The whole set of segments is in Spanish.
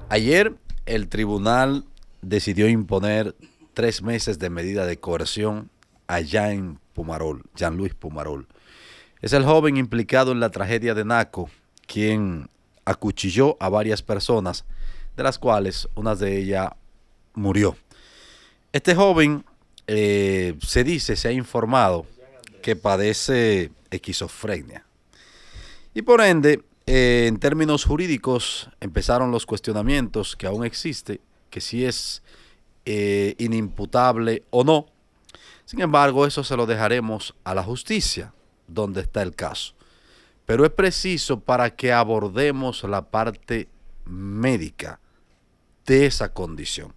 Ayer el tribunal decidió imponer 3 meses de medida de coerción a Jean Pumarol, Jean Luis Pumarol. Es el joven implicado en la tragedia de Naco, quien acuchilló a varias personas, de las cuales una de ellas murió. Este joven se ha informado que padece esquizofrenia. Y por ende, en términos jurídicos, empezaron los cuestionamientos que aún existe, que si es inimputable o no. Sin embargo, eso se lo dejaremos a la justicia, donde está el caso. Pero es preciso para que abordemos la parte médica de esa condición.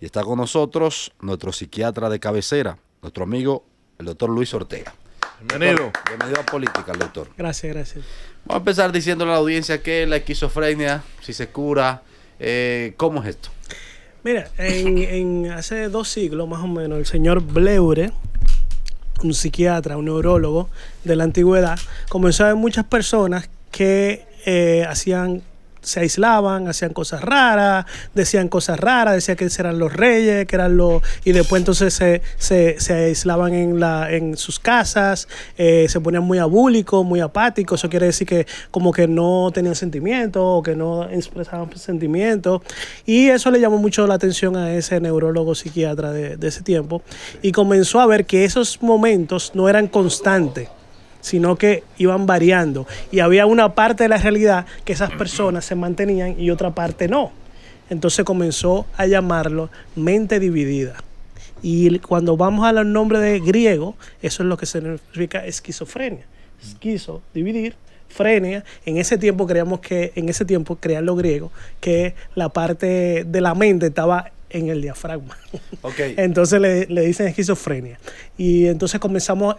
Y está con nosotros nuestro psiquiatra de cabecera, nuestro amigo, el doctor Luis Ortega. Bienvenido. Doctor, bienvenido a Política, doctor. Gracias. Vamos a empezar diciéndole a la audiencia que la esquizofrenia, si se cura, ¿cómo es esto? Mira, en hace 2 siglos más o menos, el señor Bleuler, un psiquiatra, un neurólogo de la antigüedad, comenzó a ver muchas personas que se aislaban, hacían cosas raras, decían que eran los reyes, que eran los... Y después entonces se aislaban en sus casas, se ponían muy abúlicos, muy apáticos. Eso quiere decir que como que no tenían sentimientos o que no expresaban sentimientos. Y eso le llamó mucho la atención a ese neurólogo psiquiatra de ese tiempo. Y comenzó a ver que esos momentos no eran constantes, sino que iban variando. Y había una parte de la realidad que esas personas se mantenían y otra parte no. Entonces comenzó a llamarlo mente dividida. Y cuando vamos a los nombres de griego, eso es lo que significa esquizofrenia. Esquizo, dividir, frenia. En ese tiempo creían los griegos que la parte de la mente estaba en el diafragma. Okay. Entonces le dicen esquizofrenia. Y entonces comenzamos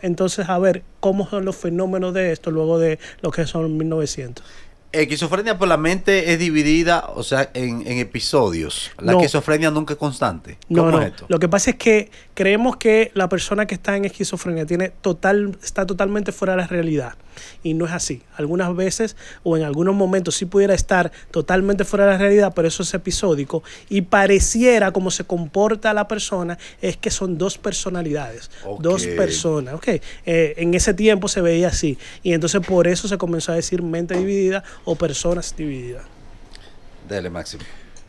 a ver cómo son los fenómenos de esto luego de lo que son 1900. Esquizofrenia por la mente es dividida, o sea, en episodios. La esquizofrenia nunca es constante. ¿Cómo es esto? Lo que pasa es que creemos que la persona que está en esquizofrenia está totalmente fuera de la realidad. Y no es así. Algunas veces o en algunos momentos sí pudiera estar totalmente fuera de la realidad, pero eso es episódico. Y pareciera como se comporta la persona, es que son 2 personalidades. Okay. 2 personas. Okay. En ese tiempo se veía así. Y entonces por eso se comenzó a decir mente dividida o personas divididas. Dele, Máximo.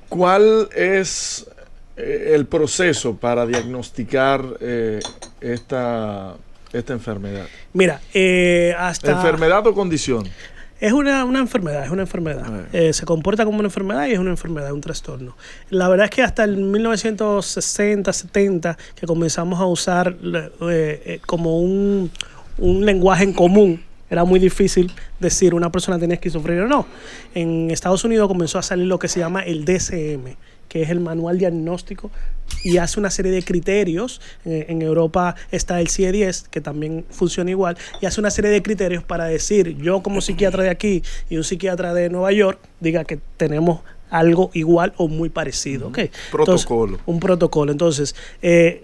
¿Cuál es el proceso para diagnosticar esta enfermedad? Mira, ¿enfermedad o condición? Es una enfermedad. Se comporta como una enfermedad y es una enfermedad, un trastorno. La verdad es que hasta el 1960, 70, que comenzamos a usar como un lenguaje en común, era muy difícil decir una persona tenía esquizofrenia o no. En Estados Unidos comenzó a salir lo que se llama el DSM, que es el manual diagnóstico, y hace una serie de criterios. En Europa está el CIE-10, que también funciona igual, y hace una serie de criterios para decir, yo como psiquiatra de aquí y un psiquiatra de Nueva York, diga que tenemos algo igual o muy parecido. Okay. Protocolo. Entonces, un protocolo. Entonces,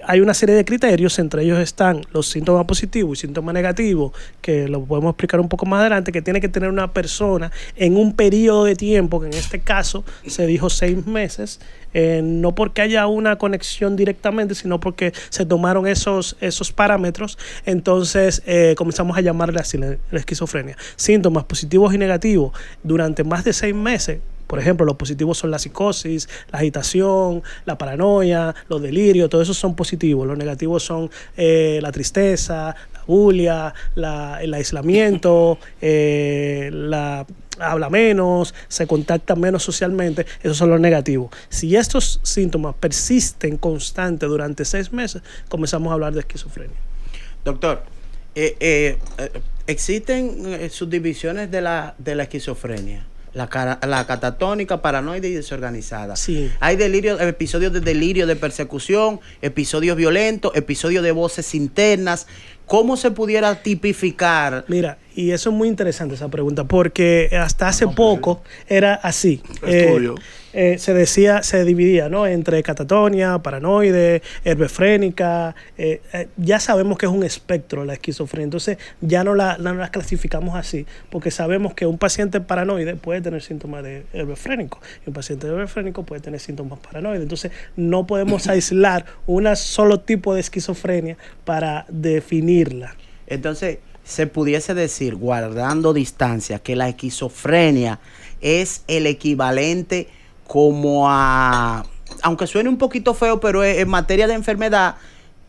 hay una serie de criterios, entre ellos están los síntomas positivos y síntomas negativos, que lo podemos explicar un poco más adelante, que tiene que tener una persona en un periodo de tiempo, que en este caso se dijo 6 meses, no porque haya una conexión directamente, sino porque se tomaron esos parámetros. Entonces comenzamos a llamarle así la esquizofrenia. Síntomas positivos y negativos durante más de 6 meses. Por ejemplo, los positivos son la psicosis, la agitación, la paranoia, los delirios, todo eso son positivos. Los negativos son la tristeza, la bulia, el aislamiento, habla menos, se contacta menos socialmente. Esos son los negativos. Si estos síntomas persisten constantes durante 6 meses, comenzamos a hablar de esquizofrenia. Doctor, existen subdivisiones de la esquizofrenia. La catatónica, paranoide y desorganizada. Sí. Hay episodios de delirio, de persecución, episodios violentos, episodios de voces internas. ¿Cómo se pudiera tipificar? Mira, Y eso es muy interesante esa pregunta, porque hasta hace poco era así. Estudio. Se dividía, ¿no? Entre catatonia, paranoide, herbefrénica. Ya sabemos que es un espectro la esquizofrenia, entonces ya no la clasificamos así, porque sabemos que un paciente paranoide puede tener síntomas de herbefrénico y un paciente herbefrénico puede tener síntomas paranoides. Entonces no podemos aislar un solo tipo de esquizofrenia para definirla. Entonces, se pudiese decir, guardando distancia, que la esquizofrenia es el equivalente como a, aunque suene un poquito feo, pero en materia de enfermedad,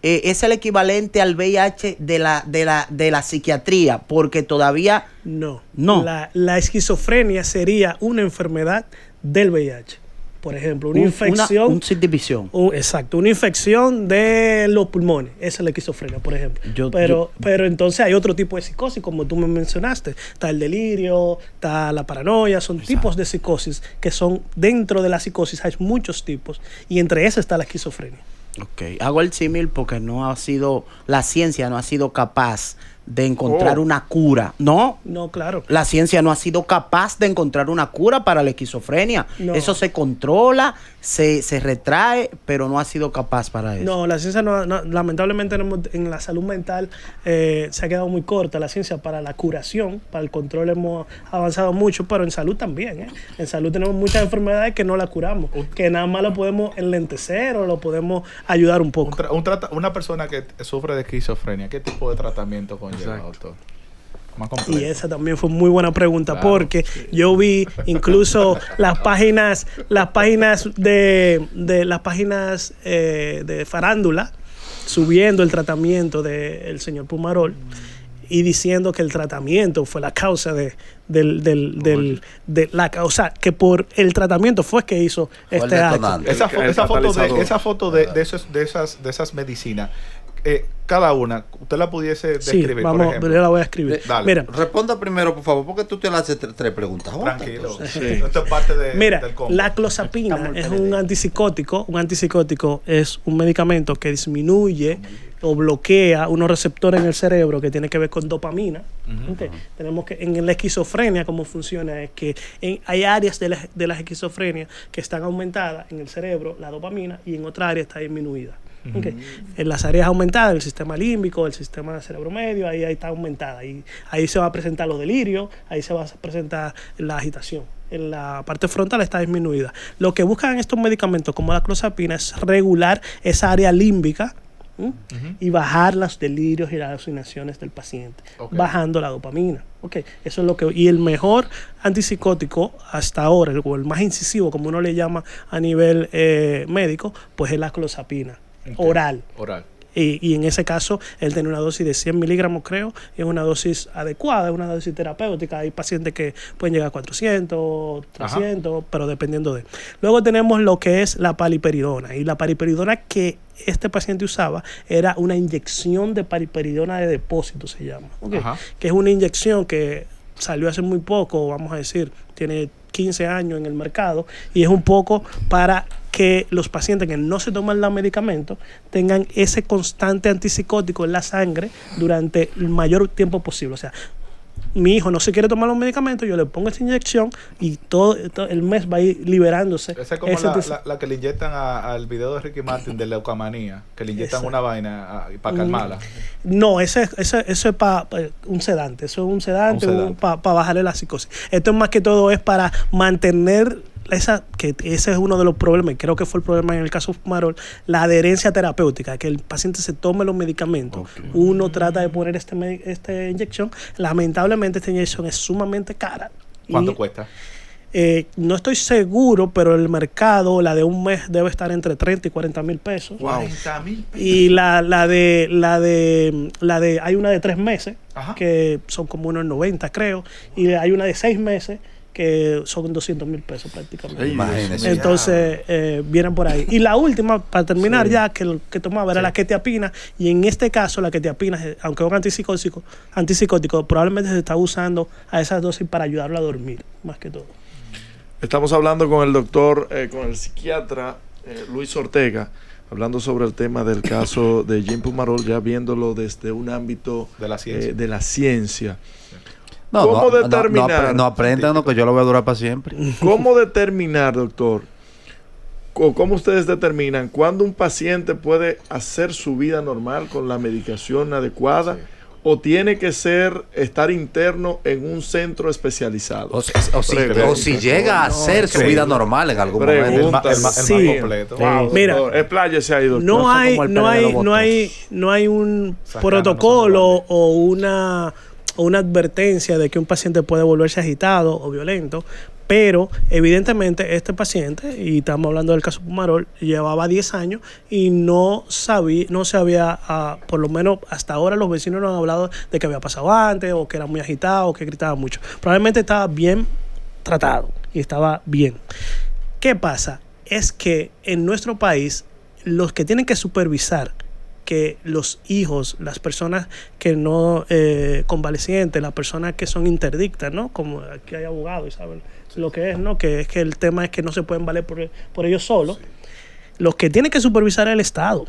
es el equivalente al VIH de la psiquiatría, porque todavía No. No. La esquizofrenia sería una enfermedad del VIH. Por ejemplo, una infección. Una subdivisión. Exacto, una infección de los pulmones. Esa es la esquizofrenia, por ejemplo. Pero entonces hay otro tipo de psicosis, como tú me mencionaste. Está el delirio, está la paranoia, son tipos de psicosis que son dentro de la psicosis. Hay muchos tipos y entre esas está la esquizofrenia. Ok, hago el símil porque la ciencia no ha sido capaz de encontrar una cura. No, Claro. la ciencia no ha sido capaz de encontrar una cura para la esquizofrenia. No. Eso se controla, se retrae, pero no ha sido capaz para eso. No, la ciencia lamentablemente en la salud mental se ha quedado muy corta la ciencia para la curación, para el control hemos avanzado mucho, pero en salud también. En salud tenemos muchas enfermedades que no la curamos, que nada más lo podemos enlentecer o lo podemos ayudar un poco. Una persona que sufre de esquizofrenia, ¿qué tipo de tratamiento conlleva, doctor? Más complejo. Y esa también fue muy buena pregunta, Claro, porque yo vi incluso las páginas de farándula subiendo el tratamiento del señor Pumarol y diciendo que el tratamiento fue la causa de la causa, que por el tratamiento fue que hizo Fue el este acto. detonante. Esa foto de esas medicinas, cada una, usted la pudiese Sí, describir, por vamos, ejemplo. yo la voy a escribir. Dale. Mira, Responda primero, por favor, porque tú te le haces tres preguntas. Tranquilo. Sí. Esto es parte Mira, del combo. la clozapina Estamos es en un PND. antipsicótico. Un antipsicótico es un medicamento que disminuye o bloquea unos receptores en el cerebro que tiene que ver con dopamina. Okay. Tenemos que en la esquizofrenia cómo funciona es que hay áreas de la esquizofrenia que están aumentadas en el cerebro, la dopamina, y en otra área está disminuida. Okay. En las áreas aumentadas, el sistema límbico, el sistema cerebro medio, ahí está aumentada. Y ahí se va a presentar los delirios, ahí se va a presentar la agitación. En la parte frontal está disminuida. Lo que buscan estos medicamentos como la clozapina es regular esa área límbica y bajar los delirios y las alucinaciones del paciente, bajando la dopamina. Okay. Eso es lo que, y el mejor antipsicótico hasta ahora, o el más incisivo, como uno le llama a nivel médico, pues es la clozapina. Oral. Y en ese caso, él tiene una dosis de 100 miligramos, creo, y es una dosis adecuada, es una dosis terapéutica. Hay pacientes que pueden llegar a 400, 300, pero dependiendo de. Luego tenemos lo que es la paliperidona. Y la paliperidona que este paciente usaba era una inyección de paliperidona de depósito, se llama. Okay. Que es una inyección que salió hace muy poco, vamos a decir, tiene 15 años en el mercado, y es un poco para que los pacientes que no se toman los medicamentos tengan ese constante antipsicótico en la sangre durante el mayor tiempo posible. O sea, mi hijo no se quiere tomar los medicamentos, yo le pongo esa inyección y todo el mes va a ir liberándose. Esa es como la que le inyectan al video de Ricky Martin de leucomanía, que le inyectan Exacto. una vaina para calmarla. No, eso es para un sedante. Eso es un sedante, para bajarle la psicosis. Esto es más que todo es para mantener ese es uno de los problemas, y creo que fue el problema en el caso de Pumarol, la adherencia terapéutica, que el paciente se tome los medicamentos. Uno trata de poner esta inyección. Lamentablemente esta inyección es sumamente cara. ¿Cuánto cuesta? No estoy seguro, pero el mercado, la de un mes debe estar entre 30 y 40 mil pesos. Wow. 40,000 pesos. Y hay una de 3 meses, que son como unos 90, creo. Y hay una de 6 meses, que son 200 mil pesos prácticamente. Imagínese. Entonces, vienen por ahí. Y la última, para terminar ya, que tomaba era la quetiapina. Y en este caso, la quetiapina, aunque es un antipsicótico, probablemente se está usando a esas dosis para ayudarlo a dormir, más que todo. Estamos hablando con el doctor, con el psiquiatra Luis Ortega, hablando sobre el tema del caso de Jean Pumarol, ya viéndolo desde un ámbito de la ciencia. de la ciencia. ¿Cómo determinar? No aprendan, no, que yo lo voy a durar para siempre. ¿Cómo determinar, doctor? ¿Cómo ustedes determinan cuándo un paciente puede hacer su vida normal con la medicación adecuada? Sí. ¿O tiene que estar interno en un centro especializado? O si llega a hacer su vida normal en algún momento. El más Sí. completo. Wow, Mira, doctor, expláyese ahí, doctor. No hay, como el no hay, Pedro no hay, no hay un Esas protocolo ganas no o una advertencia de que un paciente puede volverse agitado o violento, pero evidentemente este paciente, y estamos hablando del caso Pumarol, llevaba 10 años y no se había, por lo menos hasta ahora los vecinos no han hablado de que había pasado antes, o que era muy agitado, o que gritaba mucho. Probablemente estaba bien tratado y estaba bien. ¿Qué pasa? Es que en nuestro país los que tienen que supervisar que los hijos, las personas que no convalecientes, las personas que son interdictas, ¿no? Como aquí hay abogados y saben lo que es, ¿no? Que es que el tema es que no se pueden valer por ellos solos. Los que tienen que supervisar es el Estado.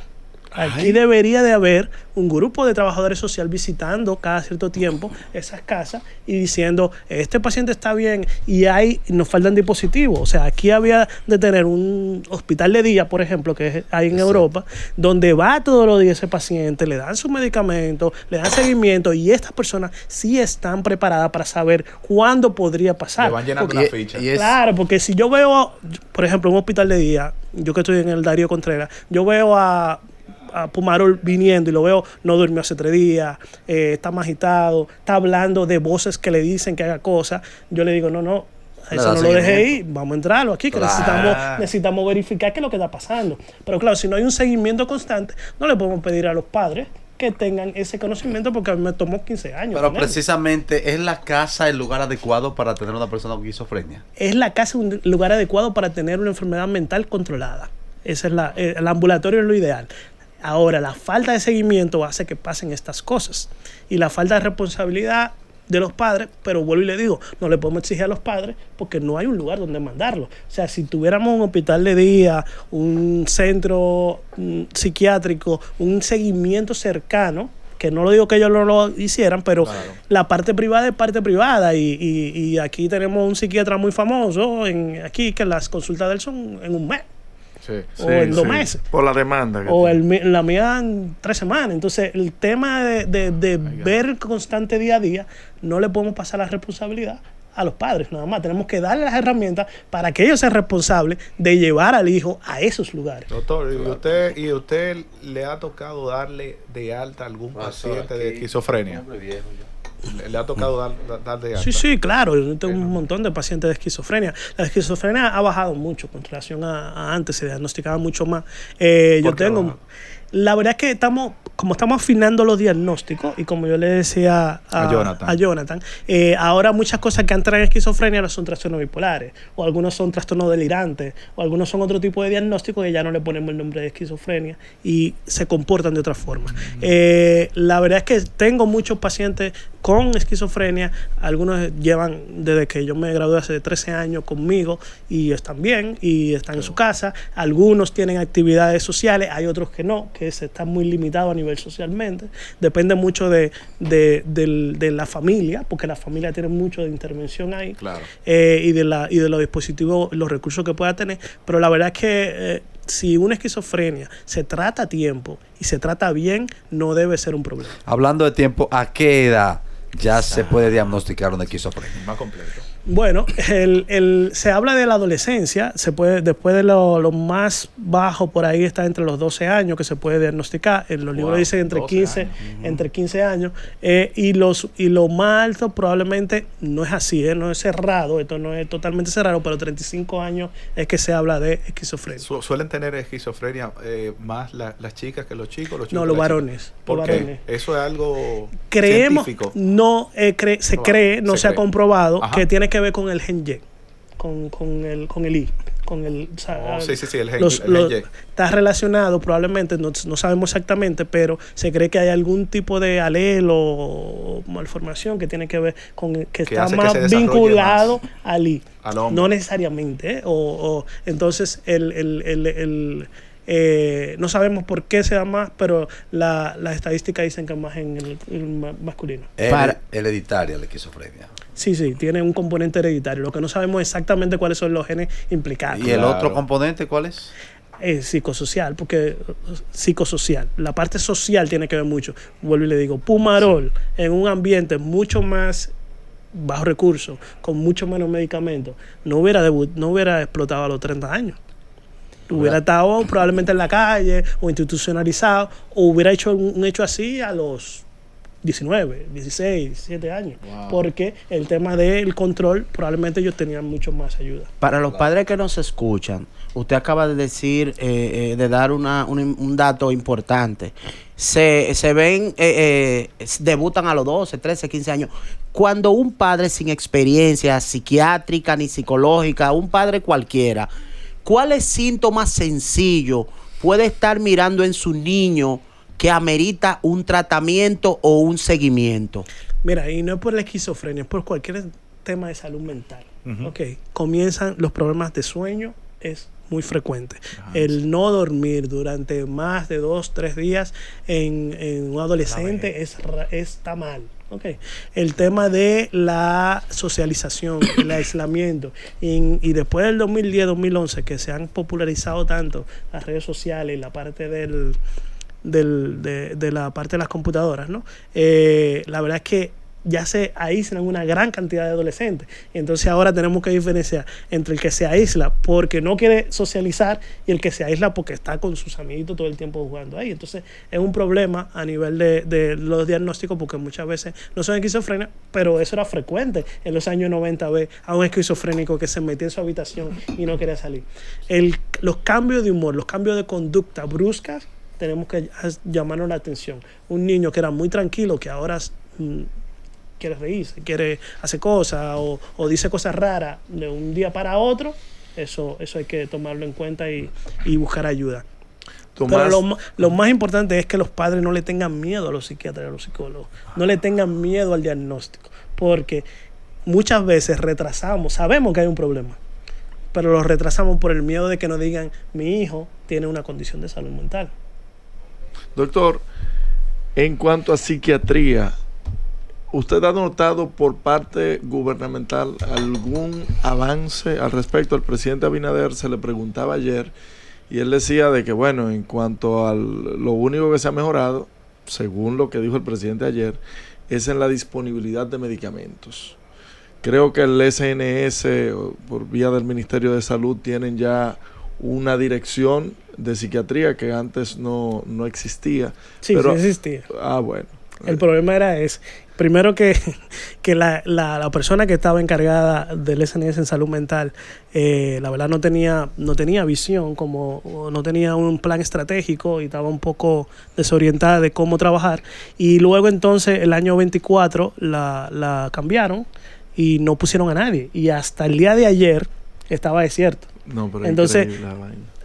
Aquí debería de haber un grupo de trabajadores sociales visitando cada cierto tiempo esas casas y diciendo, este paciente está bien y nos faltan dispositivos. O sea, aquí había de tener un hospital de día, por ejemplo, que hay en Europa, donde va todos los días ese paciente, le dan sus medicamentos, le dan seguimiento y estas personas sí están preparadas para saber cuándo podría pasar. Le van llenando una ficha. Claro, porque si yo veo, por ejemplo, un hospital de día, yo que estoy en el Darío Contreras, yo veo a Pumarol viniendo y lo veo, no durmió hace 3 días, está más agitado, está hablando de voces que le dicen que haga cosas. Yo le digo, no, eso no lo dejé ir, vamos a entrarlo aquí, que necesitamos verificar qué es lo que está pasando. Pero claro, si no hay un seguimiento constante, no le podemos pedir a los padres que tengan ese conocimiento, porque a mí me tomó 15 años. Pero precisamente, ¿es la casa el lugar adecuado para tener una persona con esquizofrenia? Es la casa un lugar adecuado para tener una enfermedad mental controlada. Esa es el ambulatorio es lo ideal. Ahora, la falta de seguimiento hace que pasen estas cosas. Y la falta de responsabilidad de los padres, pero vuelvo y le digo, no le podemos exigir a los padres porque no hay un lugar donde mandarlo. O sea, si tuviéramos un hospital de día, un centro psiquiátrico, un seguimiento cercano, que no lo digo que ellos no lo hicieran, pero claro, la parte privada es parte privada. Y aquí tenemos un psiquiatra muy famoso, aquí que las consultas de él son en un mes. O en 2 meses. Por la demanda. O la mía en 3 semanas. Entonces, el tema de ver constante día a día, no le podemos pasar la responsabilidad a los padres, nada más. Tenemos que darle las herramientas para que ellos sean responsables de llevar al hijo a esos lugares. Doctor, ¿y usted le ha tocado darle de alta a algún paciente de esquizofrenia? ¿Le ha tocado dar de alta? Sí, claro. Yo tengo un montón de pacientes de esquizofrenia. La esquizofrenia ha bajado mucho con relación a antes. Se diagnosticaba mucho más. Yo tengo... La verdad es que estamos afinando los diagnósticos, y como yo le decía a Jonathan, ahora muchas cosas que antes eran esquizofrenia no son trastornos bipolares, o algunos son trastornos delirantes, o algunos son otro tipo de diagnóstico que ya no le ponemos el nombre de esquizofrenia y se comportan de otra forma. La verdad es que tengo muchos pacientes con esquizofrenia. Algunos llevan desde que yo me gradué hace 13 años conmigo y están bien y están en su casa. Algunos tienen actividades sociales, hay otros que no, que se están muy limitados a nivel socialmente. Depende mucho de la familia, porque la familia tiene mucho de intervención ahí, claro, y de los dispositivos, los recursos que pueda tener. Pero la verdad es que si una esquizofrenia se trata a tiempo y se trata bien, no debe ser un problema. Hablando de tiempo, ¿a qué edad ya se puede diagnosticar una esquizofrenia? Más completo. Bueno, se habla de la adolescencia, se puede, después de lo más bajo por ahí está entre los 12 años que se puede diagnosticar. En los libros dicen entre 15 años, y lo más alto probablemente no es así, no es cerrado, esto no es totalmente cerrado, pero 35 años es que se habla de esquizofrenia. ¿Suelen tener esquizofrenia más las chicas que los chicos? No, los varones. ¿Por qué? ¿Eso es algo científico? No, se ha comprobado que tiene que ver con el gen Y, con el I. El gen Y. Está relacionado probablemente, no sabemos exactamente, pero se cree que hay algún tipo de alelo o malformación que tiene que ver con que está más vinculado al I. Al hombre. No necesariamente, entonces No sabemos por qué se da más, pero las estadísticas dicen que es más en el masculino. Hereditaria la esquizofrenia. Sí, tiene un componente hereditario. Lo que no sabemos exactamente cuáles son los genes implicados. ¿Y el otro componente cuál es? Psicosocial, porque psicosocial, la parte social tiene que ver mucho. Vuelvo y le digo, Pumarol en un ambiente mucho más bajo recursos, con mucho menos medicamentos, no hubiera explotado a los 30 años. Hubiera estado probablemente en la calle o institucionalizado, o hubiera hecho un hecho así a los 19, 16, 17 años. Wow. Porque el tema del control, probablemente ellos tenían mucho más ayuda. Para los padres que nos escuchan, usted acaba de decir, de dar un dato importante. Se ven, debutan a los 12, 13, 15 años. Cuando un padre sin experiencia psiquiátrica ni psicológica, un padre cualquiera, ¿cuáles síntomas sencillos puede estar mirando en su niño que amerita un tratamiento o un seguimiento? Mira, y no es por la esquizofrenia, es por cualquier tema de salud mental. Okay. Comienzan los problemas de sueño, es muy frecuente. El no dormir durante más de 2-3 días en un adolescente está mal. Okay. El tema de la socialización, el aislamiento, y después del 2010-2011, que se han popularizado tanto las redes sociales y la parte de la parte de las computadoras, ¿no? La verdad es que ya se aíslan una gran cantidad de adolescentes. Entonces ahora tenemos que diferenciar entre el que se aísla porque no quiere socializar y el que se aísla porque está con sus amiguitos todo el tiempo jugando ahí. Entonces es un problema a nivel de los diagnósticos, porque muchas veces no son esquizofrenia, pero eso era frecuente en los años 90, ver a un esquizofrénico que se metía en su habitación y no quería salir. Los cambios de humor, los cambios de conducta bruscas, tenemos que llamarnos la atención. Un niño que era muy tranquilo, que ahora quiere reírse, quiere hacer cosas o dice cosas raras de un día para otro, eso hay que tomarlo en cuenta y buscar ayuda. Tomás. Pero lo más importante es que los padres no le tengan miedo a los psiquiatras y a los psicólogos, no le tengan miedo al diagnóstico, porque muchas veces sabemos que hay un problema, pero lo retrasamos por el miedo de que nos digan, mi hijo tiene una condición de salud mental. Doctor, en cuanto a psiquiatría, ¿usted ha notado por parte gubernamental algún avance al respecto? Al presidente Abinader se le preguntaba ayer y él decía de que, bueno, en cuanto a lo único que se ha mejorado, según lo que dijo el presidente ayer, es en la disponibilidad de medicamentos. Creo que el SNS, por vía del Ministerio de Salud, tienen ya una dirección de psiquiatría que antes no existía. Sí, pero, sí existía. Bueno. El problema era ese. Primero que la persona que estaba encargada del SNS en salud mental, la verdad no tenía visión, como no tenía un plan estratégico y estaba un poco desorientada de cómo trabajar. Y luego entonces el año 24 la cambiaron y no pusieron a nadie. Y hasta el día de ayer estaba desierto. No, pero entonces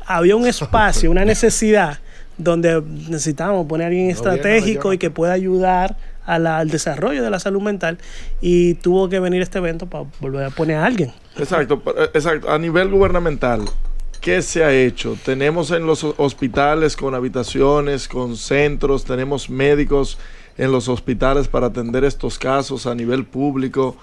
había un espacio, una necesidad donde necesitábamos poner a alguien estratégico y que pueda ayudar al desarrollo de la salud mental, y tuvo que venir este evento para volver a poner a alguien. Exacto. A nivel gubernamental, ¿qué se ha hecho? Tenemos en los hospitales con habitaciones, con centros, tenemos médicos en los hospitales para atender estos casos a nivel público.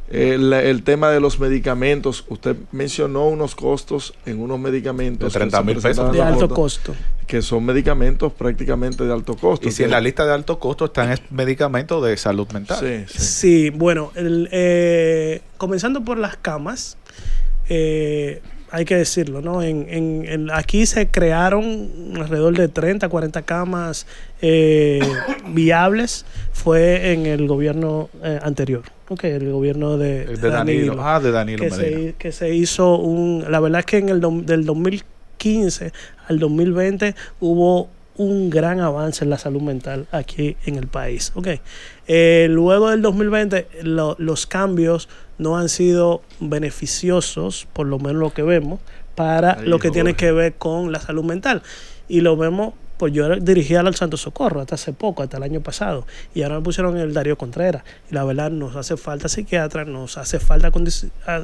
El tema de los medicamentos, usted mencionó unos costos en unos medicamentos de 30,000 pesos de alto costo, que son medicamentos prácticamente de alto costo. Y si en la lista de alto costo están medicamentos de salud mental. Sí, bueno, comenzando por las camas, hay que decirlo, ¿no? Aquí se crearon alrededor de 30, 40 camas viables. Fue en el gobierno anterior, el gobierno de Danilo. De Danilo Medina. Que se hizo la verdad es que del 2015 al 2020 hubo un gran avance en la salud mental aquí en el país. Luego del 2020 los cambios no han sido beneficiosos, por lo menos lo que vemos, para lo que tiene que ver con la salud mental. Y lo vemos, pues yo dirigía al Santo Socorro hasta hace poco, hasta el año pasado, y ahora me pusieron el Darío Contreras. Y la verdad nos hace falta psiquiatras, nos hace falta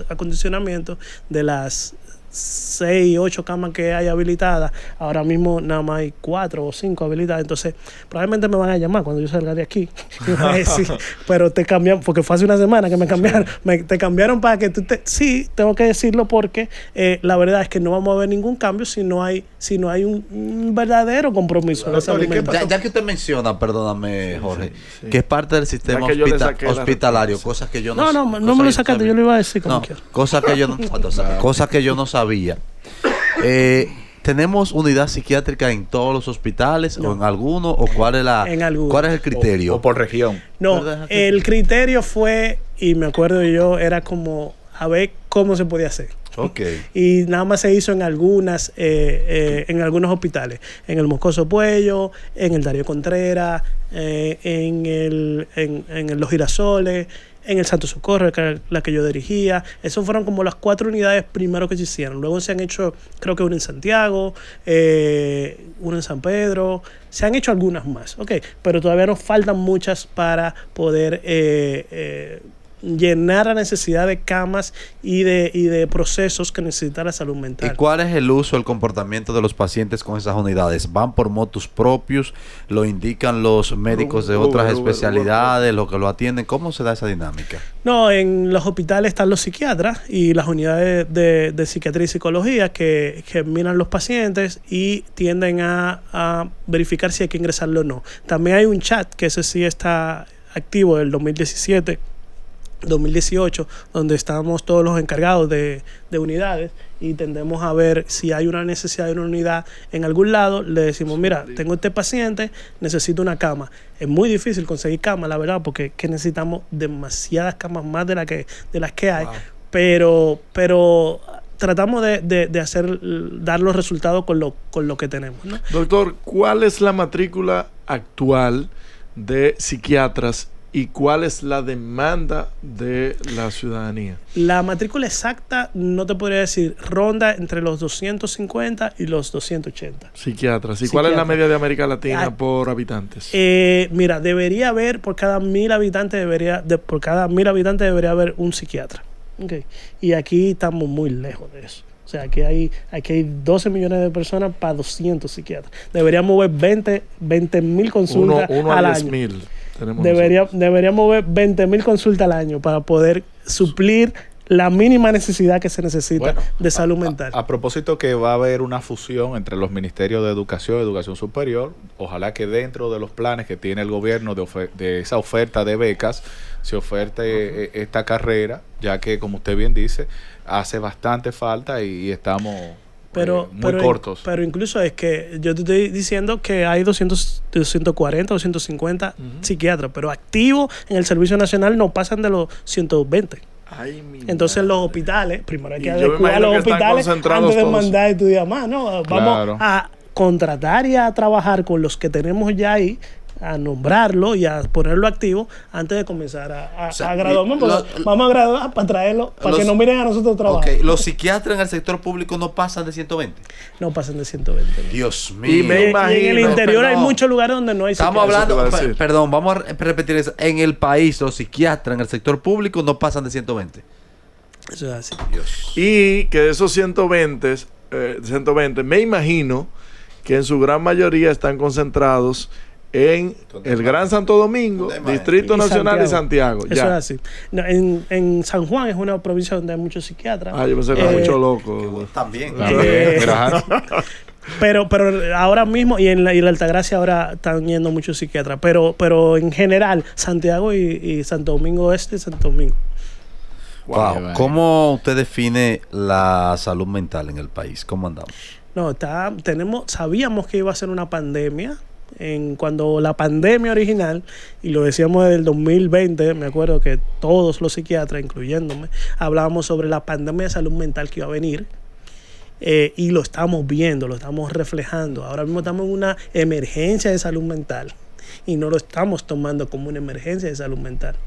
acondicionamiento de 6, 8 camas que hay habilitadas, ahora mismo nada más hay 4 o 5 habilitadas. Entonces, probablemente me van a llamar cuando yo salga de aquí. Y me van a decir, pero te cambiaron, porque fue hace una semana que me cambiaron. Te cambiaron para que tú te... Sí, tengo que decirlo porque la verdad es que no vamos a ver ningún cambio si no hay un verdadero compromiso de salud mental. Ya que usted menciona, perdóname, Jorge, que es parte del sistema Ya que yo le saqué la hospitalario, cosas que yo no No me lo sacaste, yo lo iba a decir como quiera. Cosas que yo no, cosas que yo no sabía. ¿Tenemos unidad psiquiátrica en todos los hospitales o en alguno? ¿O cuál es el criterio? O por región. No, el criterio fue, y me acuerdo yo, era como a ver cómo se podía hacer. Okay. Y nada más se hizo en algunos hospitales, en el Moscoso Puello, en el Darío Contreras, en los Girasoles, en el Santo Socorro, que era la que yo dirigía. Esas fueron como las 4 unidades primero que se hicieron. Luego se han hecho, creo que una en Santiago, una en San Pedro. Se han hecho algunas más, pero todavía nos faltan muchas para poder llenar la necesidad de camas y de procesos que necesita la salud mental. ¿Y cuál es el uso, el comportamiento de los pacientes con esas unidades? ¿Van por motus propios? ¿Lo indican los médicos de otras especialidades, los que lo atienden? ¿Cómo se da esa dinámica? No, en los hospitales están los psiquiatras y las unidades de psiquiatría y psicología que miran los pacientes y tienden a verificar si hay que ingresarlo o no. También hay un chat, que ese sí está activo del 2018, donde estamos todos los encargados de unidades y tendemos a ver si hay una necesidad de una unidad en algún lado. Le decimos, mira, tengo este paciente, necesito una cama. Es muy difícil conseguir cama, la verdad, porque que necesitamos demasiadas camas más de las que hay. Wow. Pero tratamos de dar los resultados con lo que tenemos, ¿no? Doctor, ¿cuál es la matrícula actual de psiquiatras y cuál es la demanda de la ciudadanía? La matrícula exacta no te podría decir, ronda entre los 250 y los 280. Psiquiatras. ¿Y cuál es la media de América Latina por habitantes? Mira, debería haber, por cada 1,000 habitantes debería haber un psiquiatra. Y aquí estamos muy lejos de eso. O sea, aquí hay 12 millones de personas para 200 psiquiatras. Deberíamos ver 20,000 consultas uno al a año. 10,000. Deberíamos ver 20,000 consultas al año para poder suplir la mínima necesidad que se necesita de salud mental. A propósito que va a haber una fusión entre los ministerios de Educación y Educación Superior, ojalá que dentro de los planes que tiene el gobierno de esa oferta de becas, se oferte esta carrera, ya que, como usted bien dice, hace bastante falta y estamos muy cortos. Pero incluso es que yo te estoy diciendo que hay 240, 250 psiquiatras, pero activos en el Servicio Nacional no pasan de los 120. Entonces los hospitales, primero hay que adecuar los hospitales antes de mandar a estudiar más, ¿no? Vamos a contratar y a trabajar con los que tenemos ya ahí, a nombrarlo y a ponerlo activo antes de comenzar a graduarnos. Vamos a graduar para traerlo, para que nos miren a nosotros trabajar. ¿Los psiquiatras en el sector público no pasan de 120? No pasan de 120. Dios mío. Y me imagino, y en el interior hay muchos lugares donde no hay psiquiatras. Estamos hablando, perdón, vamos a repetir eso. En el país, los psiquiatras en el sector público no pasan de 120. Eso es así. Dios. Y que de esos 120, me imagino que en su gran mayoría están concentrados en el Gran Santo Domingo, Distrito Nacional y Santiago. Eso es así. No, en San Juan es una provincia donde hay muchos psiquiatras. Yo pensé que era mucho loco. También. Pero ahora mismo, y en la Altagracia ahora están yendo muchos psiquiatras. Pero en general, Santiago y Santo Domingo Este y Santo Domingo. Wow. ¿Cómo usted define la salud mental en el país? ¿Cómo andamos? No, sabíamos que iba a ser una pandemia. Cuando la pandemia original, y lo decíamos desde el 2020, me acuerdo que todos los psiquiatras, incluyéndome, hablábamos sobre la pandemia de salud mental que iba a venir, y lo estamos viendo, lo estamos reflejando. Ahora mismo estamos en una emergencia de salud mental y no lo estamos tomando como una emergencia de salud mental.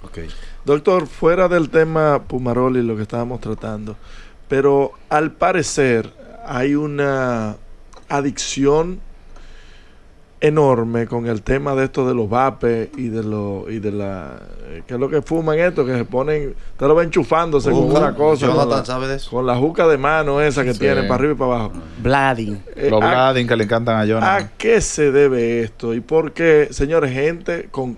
Okay. Doctor, fuera del tema Pumarol y lo que estábamos tratando, pero al parecer hay una adicción enorme con el tema de esto de los vapes y de ¿qué es lo que fuman esto? Que se ponen, usted lo va enchufándose con una cosa. Jonathan sabe de eso. Con la juca de mano esa que tienen para arriba y para abajo. Blading. Los Blading que le encantan a Jonathan. ¿A qué se debe esto? ¿Y por qué, señores, gente con...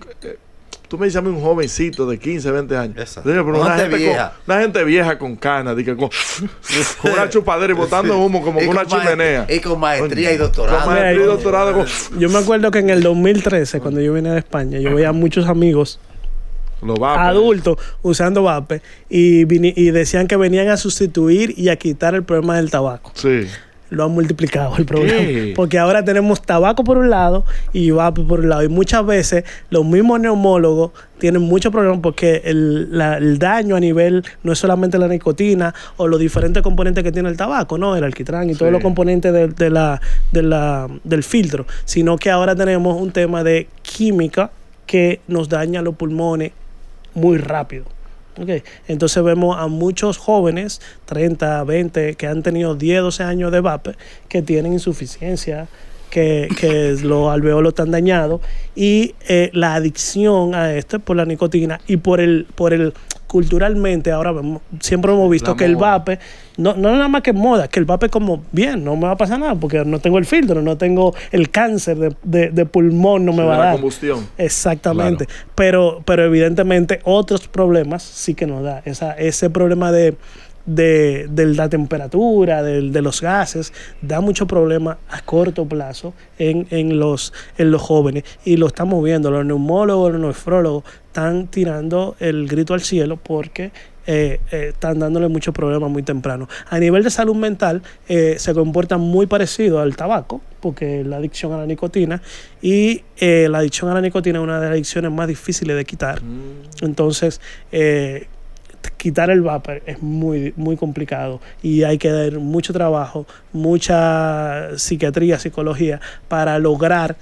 tú me dices a mí un jovencito de 15, 20 años. Exacto. Señor, pero Vieja. una gente vieja con canas, con una chupadera y botando humo como con una chimenea. Y con maestría y Con doctorado. maestría y doctorado. Yo me acuerdo que en el 2013, cuando yo vine de España, yo veía muchos amigos Los vapes. adultos usando vape y decían que venían a sustituir y a quitar el problema del tabaco. Sí. Lo han multiplicado el problema. ¿Qué? Porque ahora tenemos tabaco por un lado y vape por un lado. Y muchas veces los mismos neumólogos tienen muchos problemas porque el daño a nivel no es solamente la nicotina o los diferentes componentes que tiene el tabaco, ¿no? El alquitrán y todos los componentes del filtro. Sino que ahora tenemos un tema de química que nos daña los pulmones muy rápido. Okay. Entonces vemos a muchos jóvenes, 30, 20, que han tenido 10, 12 años de vape, que tienen insuficiencia, que los alveolos están dañados y la adicción a por la nicotina y por el culturalmente ahora siempre hemos visto que el vape no nada más que moda, que el vape como bien, no me va a pasar nada porque no tengo el filtro, no tengo el cáncer de pulmón, no me va a dar. combustión. Exactamente. Claro. Pero evidentemente otros problemas sí que nos da. Ese problema de la temperatura, de los gases, da mucho problema a corto plazo en los jóvenes. Y lo estamos viendo, los neumólogos, los nefrólogos están tirando el grito al cielo porque están dándole muchos problemas muy temprano. A nivel de salud mental, se comporta muy parecido al tabaco, porque la adicción a la nicotina, y la adicción a la nicotina es una de las adicciones más difíciles de quitar. Entonces, quitar el vapor es muy, muy complicado y hay que dar mucho trabajo, mucha psiquiatría, psicología para lograr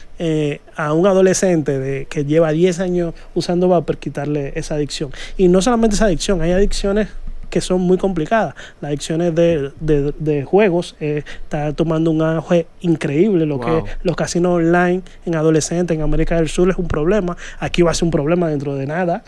a un adolescente que lleva 10 años usando vapor quitarle esa adicción. Y no solamente esa adicción, hay adicciones que son muy complicadas. Las adicciones de juegos está tomando un auge increíble. Que los casinos online en adolescentes en América del Sur es un problema. Aquí va a ser un problema dentro de nada.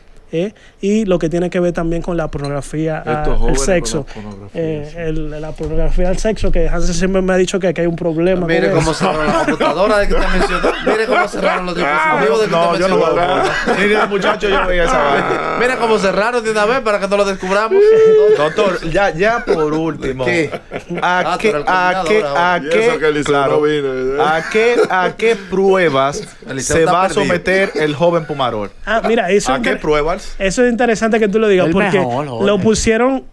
Y lo que tiene que ver también con la pornografía al sexo. La pornografía al sexo, que Hansel siempre me ha dicho que aquí hay un problema. Mire cómo cerraron la computadora de que te mencionó. Mire cómo cerraron los dispositivos de que te mencionó. Yo no voy a hablar. Mire, muchacho, yo veía esa vaina. Mira cómo cerraron de una vez para que no lo descubramos. Doctor, ya por último. ¿Qué? ¿A qué pruebas se va a someter el joven Pumarol? Mira, eso ¿A qué pruebas? Eso es interesante que tú lo digas, porque lo pusieron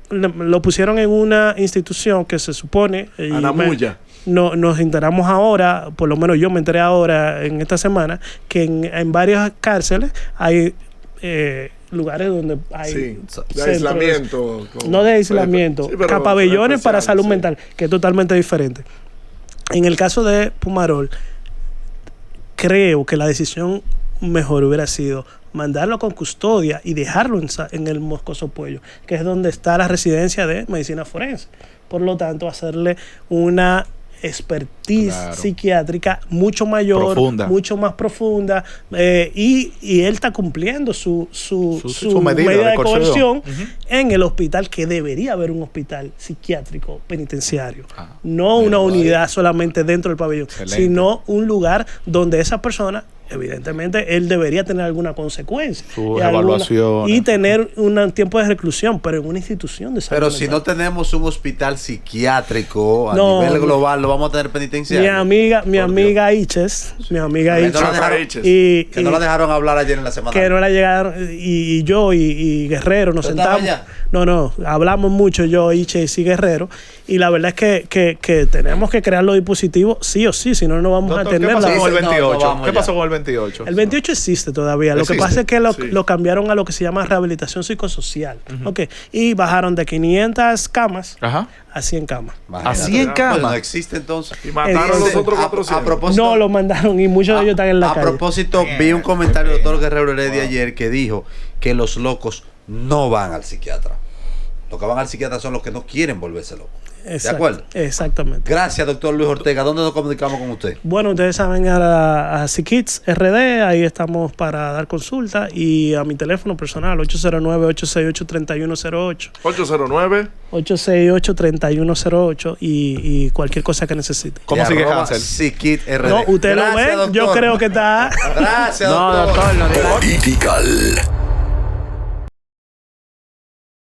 en una institución que se supone... Anamuya. Nos enteramos ahora, por lo menos yo me enteré ahora en esta semana, que en varias cárceles hay lugares donde hay de aislamiento. No de aislamiento, pabellones para salud mental, que es totalmente diferente. En el caso de Pumarol, creo que la decisión mejor hubiera sido mandarlo con custodia y dejarlo en el Moscoso Puello, que es donde está la residencia de medicina forense. Por lo tanto, hacerle una expertise psiquiátrica mucho mayor, mucho más profunda, y él está cumpliendo su medida de coerción en el hospital, que debería haber un hospital psiquiátrico penitenciario, no una unidad solamente dentro del pabellón, sino un lugar donde esa persona, evidentemente, él debería tener alguna consecuencia y tener un tiempo de reclusión, pero en una institución de salud mental. Si no tenemos un hospital psiquiátrico a nivel global, lo vamos a tener penitenciario. Mi amiga Iches, que no la dejaron hablar ayer en la semana. Que no la llegaron, y yo y Guerrero nos sentamos. No, hablamos mucho yo, Iches y Guerrero, y la verdad es que tenemos que crear los dispositivos sí o sí, si no vamos a tener. ¿Qué pasó con el 28? ¿Qué pasó con el 28? El 28 existe todavía. Lo que pasa es que lo cambiaron a lo que se llama rehabilitación psicosocial. Y bajaron de 500 camas a 100 camas. ¿A 100 camas? No existe entonces. Y mataron los otros 400. No, lo mandaron y muchos de ellos están en la calle. A propósito, vi un comentario del doctor Guerrero Heredia ayer que dijo que los locos no van al psiquiatra. Los que van al psiquiatra son los que no quieren volverse locos. ¿De acuerdo? Exactamente. Gracias, doctor Luis Ortega. ¿Dónde nos comunicamos con usted? Bueno, ustedes saben a Psikids RD, ahí estamos para dar consulta, y a mi teléfono personal, 809-868-3108. 868-3108 y cualquier cosa que necesite. ¿Cómo sigue Hansel? Psikid RD. No, usted Gracias, lo ve, doctor. yo creo que está... Gracias, No, doctor. doctor, no diga. Political.